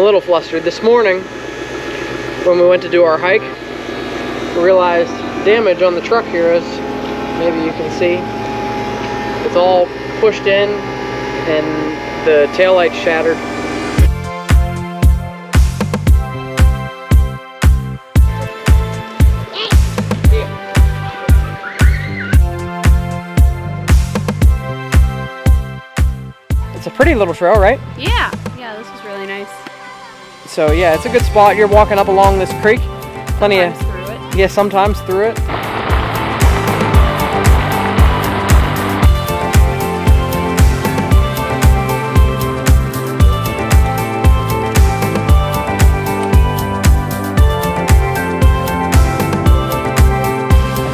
little flustered. This morning, when we went to do our hike, we realized damage on the truck here, as maybe you can see. It's all pushed in and the taillight's shattered. It's a pretty little trail, right? Yeah, this is really nice. So yeah, it's a good spot. You're walking up along this creek. Plenty sometimes of through it. Yeah, sometimes through it.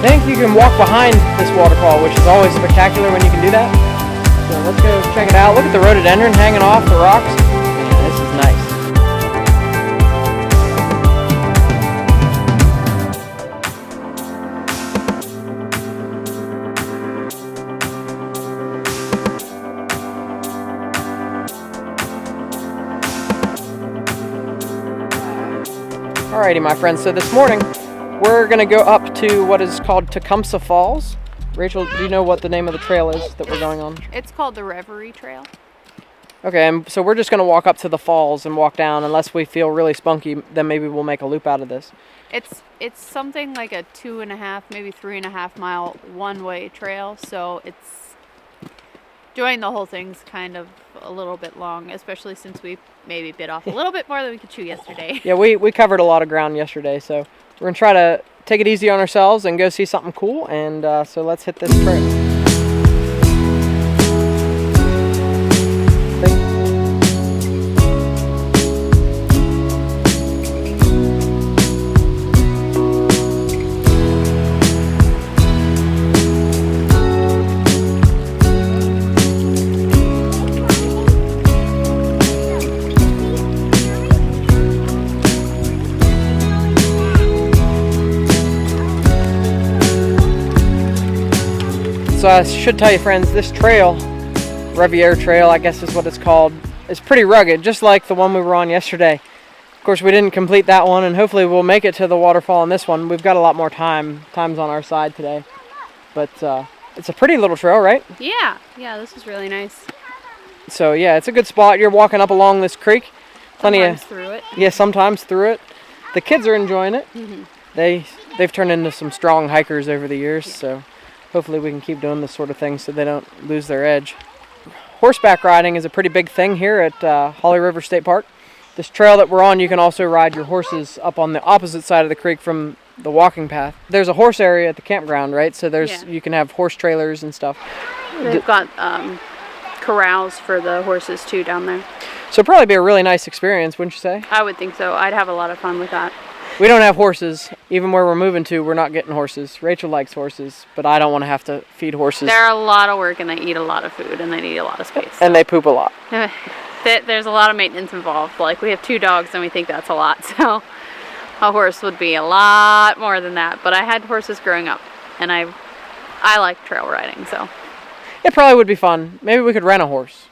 I think you can walk behind this waterfall, which is always spectacular when you can do that. So let's go check it out. Look at the rhododendron hanging off the rocks. Man, this is nice. Alrighty, my friends. So this morning, we're going to go up to what is called Tecumseh Falls. Rachel, do you know what the name of the trail is that we're going on? It's called the Reverie Trail. Okay, and so we're just going to walk up to the falls and walk down. Unless we feel really spunky, then maybe we'll make a loop out of this. It's something like a 2.5, maybe 3.5 mile one-way trail. So it's doing the whole thing's kind of a little bit long, especially since we maybe bit off a little bit more than we could chew yesterday. Yeah, we covered a lot of ground yesterday, so we're going to try to take it easy on ourselves and go see something cool. And so let's hit this trail. So I should tell you, friends, this trail, Reverie Trail, I guess is what it's called, is pretty rugged, just like the one we were on yesterday. Of course, we didn't complete that one, and hopefully we'll make it to the waterfall on this one. We've got a lot more time's on our side today. But it's a pretty little trail, right? Yeah, this is really nice. So yeah, it's a good spot. You're walking up along this creek. Sometimes through it. Yeah, sometimes through it. The kids are enjoying it. Mm-hmm. They've turned into some strong hikers over the years, so hopefully we can keep doing this sort of thing so they don't lose their edge. Horseback riding is a pretty big thing here at Holly River State Park. This trail that we're on, you can also ride your horses up on the opposite side of the creek from the walking path. There's a horse area at the campground, right? So you can have horse trailers and stuff. They've got corrals for the horses too down there. So it'd probably be a really nice experience, wouldn't you say? I would think so. I'd have a lot of fun with that. We don't have horses. Even where we're moving to, we're not getting horses. Rachel likes horses, but I don't want to have to feed horses. They're a lot of work, and they eat a lot of food, and they need a lot of space. And they poop a lot. There's a lot of maintenance involved. Like, we have 2 dogs, and we think that's a lot. So a horse would be a lot more than that. But I had horses growing up, and I like trail riding, so. It probably would be fun. Maybe we could rent a horse.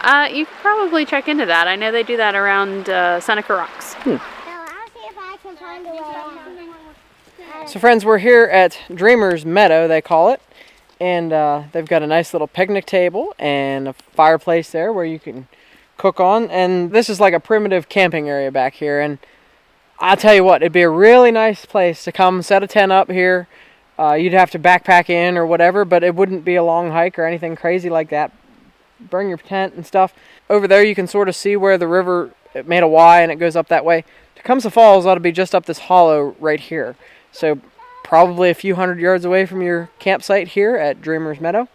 You could probably check into that. I know they do that around Seneca Rocks. So friends, we're here at Dreamer's Meadow, they call it, and they've got a nice little picnic table and a fireplace there where you can cook on, and this is like a primitive camping area back here, and I'll tell you what, it'd be a really nice place to come set a tent up here. You'd have to backpack in or whatever, but it wouldn't be a long hike or anything crazy like that. Bring your tent and stuff. Over there you can sort of see where the river, it made a Y and it goes up that way. Tecumseh Falls ought to be just up this hollow right here. So probably a few hundred yards away from your campsite here at Dreamer's Meadow.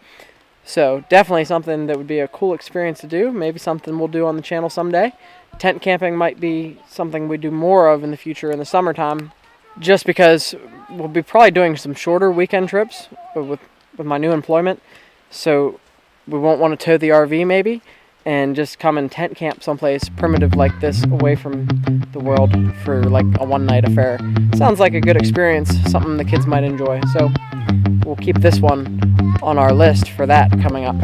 So definitely something that would be a cool experience to do. Maybe something we'll do on the channel someday. Tent camping might be something we do more of in the future in the summertime, just because we'll be probably doing some shorter weekend trips with my new employment. So we won't want to tow the RV maybe, and just come and tent camp someplace primitive like this away from the world for like a one-night affair. Sounds like a good experience, something the kids might enjoy. So we'll keep this one on our list for that coming up.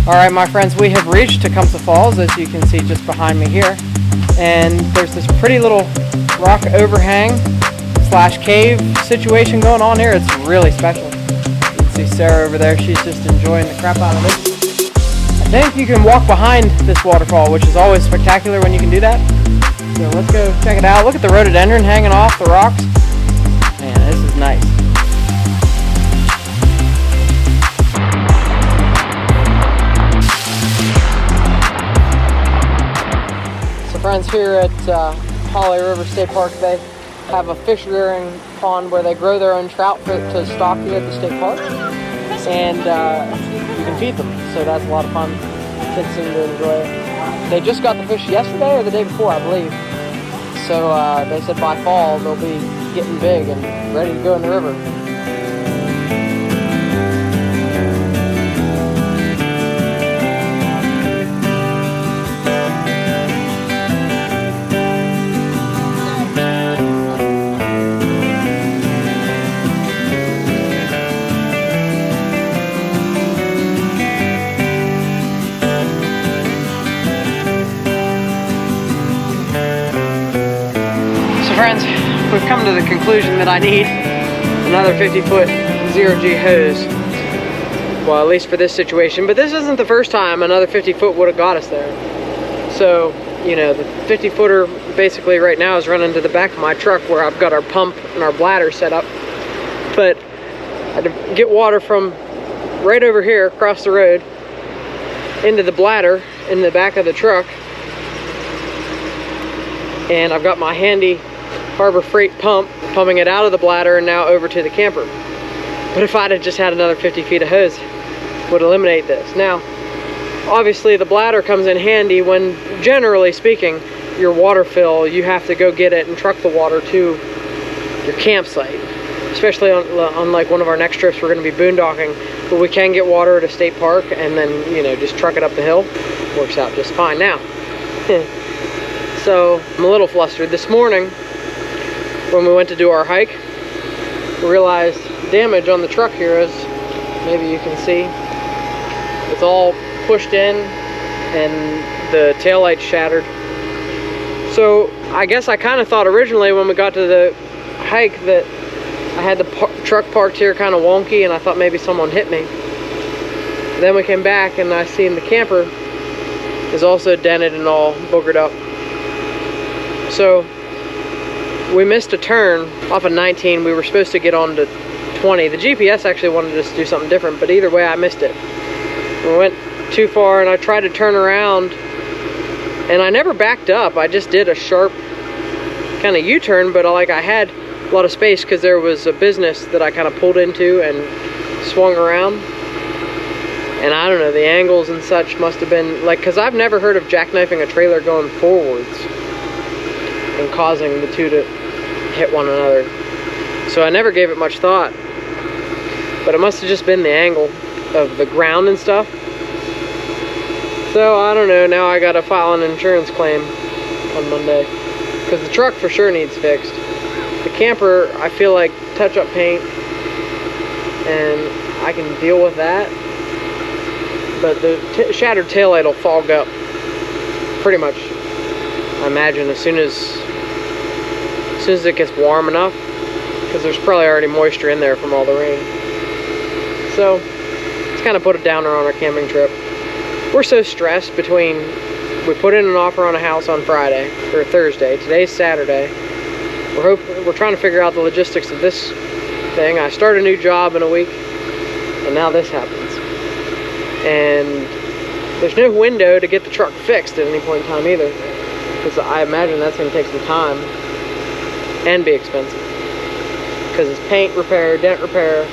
Alright my friends, we have reached Tecumseh Falls, as you can see just behind me here. And there's this pretty little rock overhang / cave situation going on here. It's really special. You can see Sarah over there, she's just enjoying the crap out of it. I think you can walk behind this waterfall, which is always spectacular when you can do that. So let's go check it out. Look at the rhododendron hanging off the rocks. Man, this is nice. Friends, here at Holly River State Park, they have a fish rearing pond where they grow their own trout to stock here at the state park, and you can feed them, so that's a lot of fun. Kids seem to enjoy it. They just got the fish yesterday or the day before, I believe, so they said by fall they'll be getting big and ready to go in the river. Friends, we've come to the conclusion that I need another 50-foot zero-G hose. Well, at least for this situation. But this isn't the first time another 50-foot would have got us there. So, you know, the 50-footer basically right now is running to the back of my truck where I've got our pump and our bladder set up. But I had to get water from right over here across the road into the bladder in the back of the truck. And I've got my handy Harbor Freight pump, pumping it out of the bladder and now over to the camper. But if I'd have just had another 50 feet of hose, would eliminate this. Now, obviously the bladder comes in handy when, generally speaking, your water fill, you have to go get it and truck the water to your campsite. Especially on like one of our next trips, we're going to be boondocking, but we can get water at a state park and then, you know, just truck it up the hill. Works out just fine. Now, so I'm a little flustered. This morning, when we went to do our hike, we realized damage on the truck here, as maybe you can see. It's all pushed in and the taillight's shattered. So I guess I kind of thought originally when we got to the hike that I had the truck parked here kind of wonky and I thought maybe someone hit me. Then we came back and I seen the camper is also dented and all boogered up. So we missed a turn off of 19. We were supposed to get on to 20. The GPS actually wanted us to do something different, but either way I missed it. We went too far and I tried to turn around and I never backed up. I just did a sharp kind of U-turn, but I had a lot of space because there was a business that I kind of pulled into and swung around. And I don't know, the angles and such must have been like, because I've never heard of jackknifing a trailer going forwards and causing the two to hit one another. So I never gave it much thought, but it must have just been the angle of the ground and stuff. So I don't know, now I gotta file an insurance claim on Monday because the truck for sure needs fixed. The camper, I feel like touch-up paint and I can deal with that, but the shattered taillight will fog up pretty much, I imagine, as soon as it gets warm enough, because there's probably already moisture in there from all the rain. So it's kind of put a downer on our camping trip. We're so stressed between, we put in an offer on a house on Friday or Thursday. Today's Saturday. We're trying to figure out the logistics of this thing. I start a new job in a week and now this happens. And there's no window to get the truck fixed at any point in time either, because I imagine that's going to take some time and be expensive, because it's paint repair, dent repair.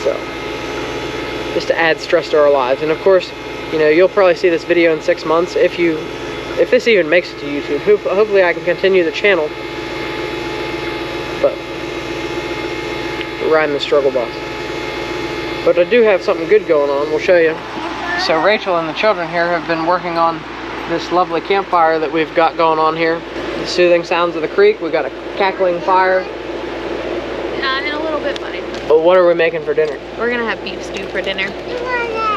So just to add stress to our lives. And of course, you know, you'll probably see this video in 6 months if this even makes it to YouTube. Hopefully I can continue the channel, but we're riding the struggle bus. But I do have something good going on. We'll show you. So Rachel and the children here have been working on this lovely campfire that we've got going on here. The soothing sounds of the creek. We've got a cackling fire. And a little bit funny. But what are we making for dinner? We're gonna have beef stew for dinner.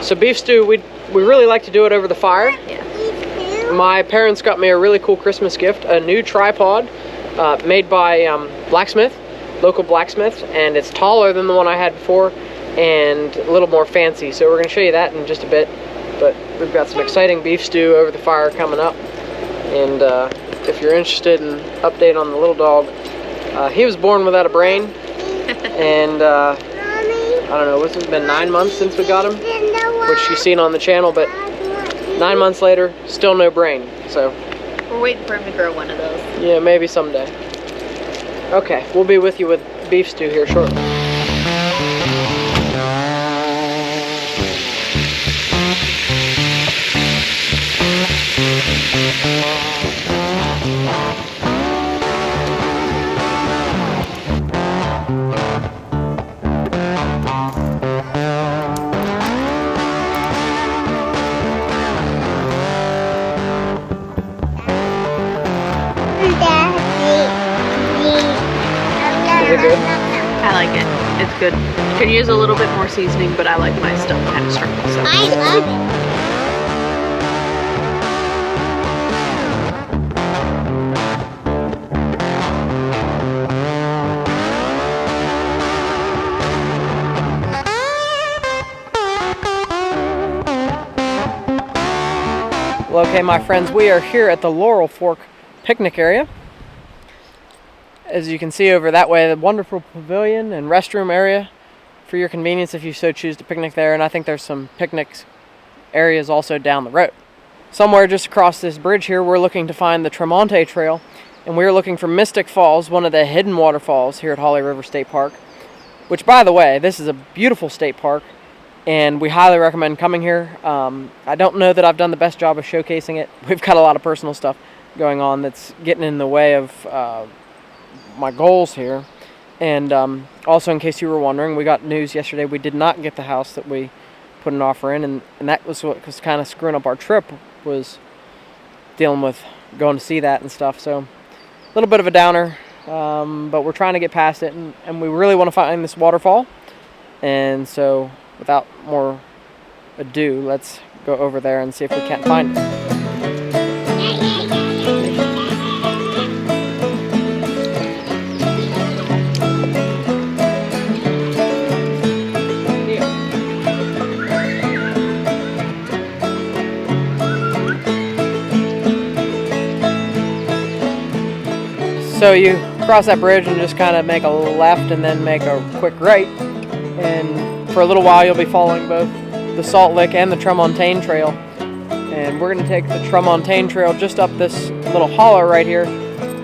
So beef stew, we really like to do it over the fire. Yeah. My parents got me a really cool Christmas gift, a new tripod made by blacksmith, local blacksmith, and it's taller than the one I had before and a little more fancy. So we're gonna show you that in just a bit. But we've got some exciting beef stew over the fire coming up. And if you're interested in update on the little dog, he was born without a brain. And I don't know, it's been 9 months since we got him, which you've seen on the channel, but 9 months later, still no brain. So we're waiting for him to grow one of those. Yeah, maybe someday. Okay, we'll be with you with beef stew here shortly. Is it good? I like it. It's good. Could use a little bit more seasoning, but I like my stuff kind of strong. So. I love it. Well, okay, my friends, we are here at the Laurel Fork picnic area. As you can see over that way, the wonderful pavilion and restroom area for your convenience if you so choose to picnic there. And I think there's some picnic areas also down the road. Somewhere just across this bridge here, we're looking to find the Tecumseh Trail, and we're looking for Mystic Falls, one of the hidden waterfalls here at Holly River State Park. Which, by the way, this is a beautiful state park, and we highly recommend coming here. I don't know that I've done the best job of showcasing it. We've got a lot of personal stuff going on that's getting in the way of my goals here. And also, in case you were wondering, we got news yesterday. We did not get the house that we put an offer in, and that was what was kind of screwing up our trip, was dealing with going to see that and stuff. So a little bit of a downer, but we're trying to get past it, and we really want to find this waterfall. And so without more ado, let's go over there and see if we can't find it. So you cross that bridge and just kind of make a left and then make a quick right. And for a little while you'll be following both the Salt Lick and the Tecumseh Trail. And we're going to take the Tecumseh Trail just up this little hollow right here.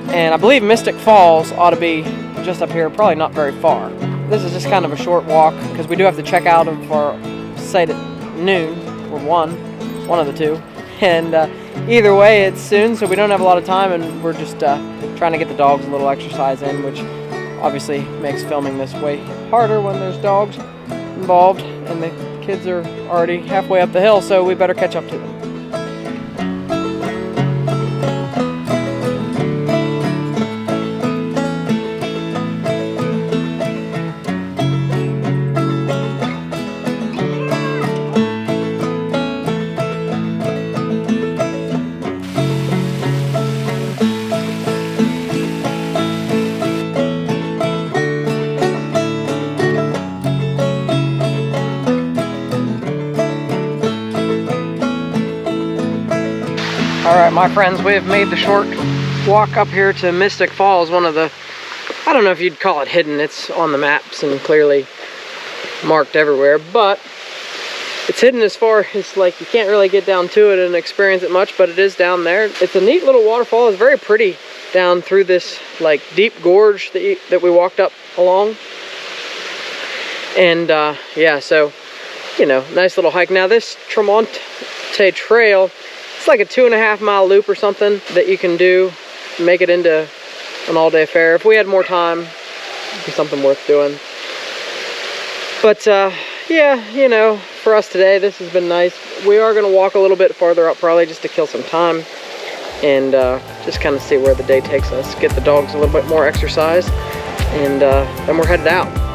And I believe Mystic Falls ought to be just up here, probably not very far. This is just kind of a short walk because we do have to check out of our site at noon, or one of the two. And either way, it's soon, so we don't have a lot of time, and we're just trying to get the dogs a little exercise in, which obviously makes filming this way harder when there's dogs involved, and the kids are already halfway up the hill, so we better catch up to them. Alright, my friends, we have made the short walk up here to Mystic Falls, one of the, I don't know if you'd call it hidden, it's on the maps and clearly marked everywhere, but it's hidden as far as, like, you can't really get down to it and experience it much, but it is down there. It's a neat little waterfall. It's very pretty down through this, like, deep gorge that we walked up along. And, yeah, so, you know, nice little hike. Now, this Tecumseh Trail, it's like a 2.5 mile loop or something that you can do, make it into an all-day affair. If we had more time, it'd be something worth doing. But yeah, you know, for us today, this has been nice. We are going to walk a little bit farther up probably just to kill some time and just kind of see where the day takes us, get the dogs a little bit more exercise, and then we're headed out.